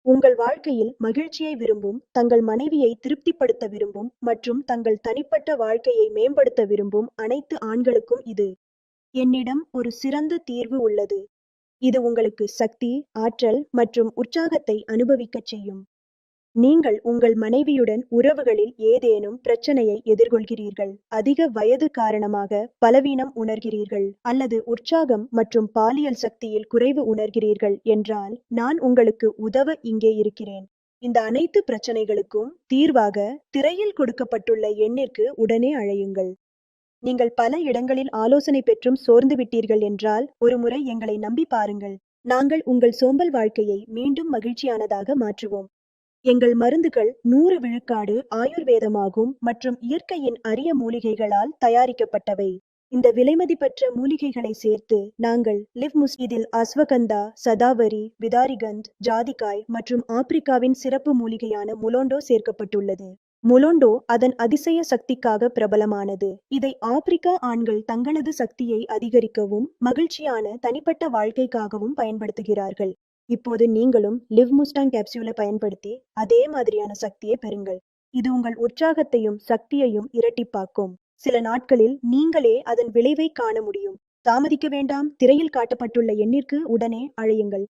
உங்கள் வாழ்க்கையில் மகிழ்ச்சியை விரும்பும், தங்கள் மனைவியை திருப்திப்படுத்த விரும்பும் மற்றும் தங்கள் தனிப்பட்ட வாழ்க்கையை மேம்படுத்த விரும்பும் அனைத்து ஆண்களுக்கும் இது. என்னிடம் ஒரு சிறந்த தீர்வு உள்ளது. இது உங்களுக்கு சக்தி, ஆற்றல் மற்றும் உற்சாகத்தை அனுபவிக்கச் செய்யும். நீங்கள் உங்கள் மனைவியுடன் உறவுகளில் ஏதேனும் பிரச்சனையை எதிர்கொள்கிறீர்கள், அதிக வயது காரணமாக பலவீனம் உணர்கிறீர்கள், அல்லது உற்சாகம் மற்றும் பாலியல் சக்தியில் குறைவு உணர்கிறீர்கள் என்றால், நான் உங்களுக்கு உதவ இங்கே இருக்கிறேன். இந்த அனைத்து பிரச்சனைகளுக்கும் தீர்வாக திரையில் கொடுக்கப்பட்டுள்ள எண்ணிற்கு உடனே அழையுங்கள். நீங்கள் பல இடங்களில் ஆலோசனை பெற்றும் சோர்ந்து விட்டீர்கள் என்றால், ஒருமுறை எங்களை நம்பி பாருங்கள். நாங்கள் உங்கள் சோம்பல் வாழ்க்கையை மீண்டும் மகிழ்ச்சியானதாக மாற்றுவோம். எங்கள் மருந்துகள் 100 விழுக்காடு ஆயுர்வேதமாகும் மற்றும் இயற்கையின் அரிய மூலிகைகளால் தயாரிக்கப்பட்டவை. இந்த விலைமதிப்பற்ற மூலிகைகளை சேர்த்து நாங்கள் இதில் அஸ்வகந்தா, சதாவரி, விதாரிகந்த், ஜாதிக்காய் மற்றும் ஆப்பிரிக்காவின் சிறப்பு மூலிகையான முலோண்டோ சேர்க்கப்பட்டுள்ளது. முலோண்டோ அதன் அதிசய சக்திக்காக பிரபலமானது. இதை ஆப்பிரிக்கா ஆண்கள் தங்களது சக்தியை அதிகரிக்கவும் மகிழ்ச்சியான தனிப்பட்ட வாழ்க்கைக்காகவும் பயன்படுத்துகிறார்கள். இப்போது நீங்களும் லிவ் முஸ்டாங் கேப்சியூலை பயன்படுத்தி அதே மாதிரியான சக்தியை பெறுங்கள். இது உங்கள் உற்சாகத்தையும் சக்தியையும் இரட்டிப்பாக்கும். சில நாட்களில் நீங்களே அதன் விளைவை காண முடியும். தாமதிக்க வேண்டாம். திரையில் காட்டப்பட்டுள்ள எண்ணிற்கு உடனே அழையுங்கள்.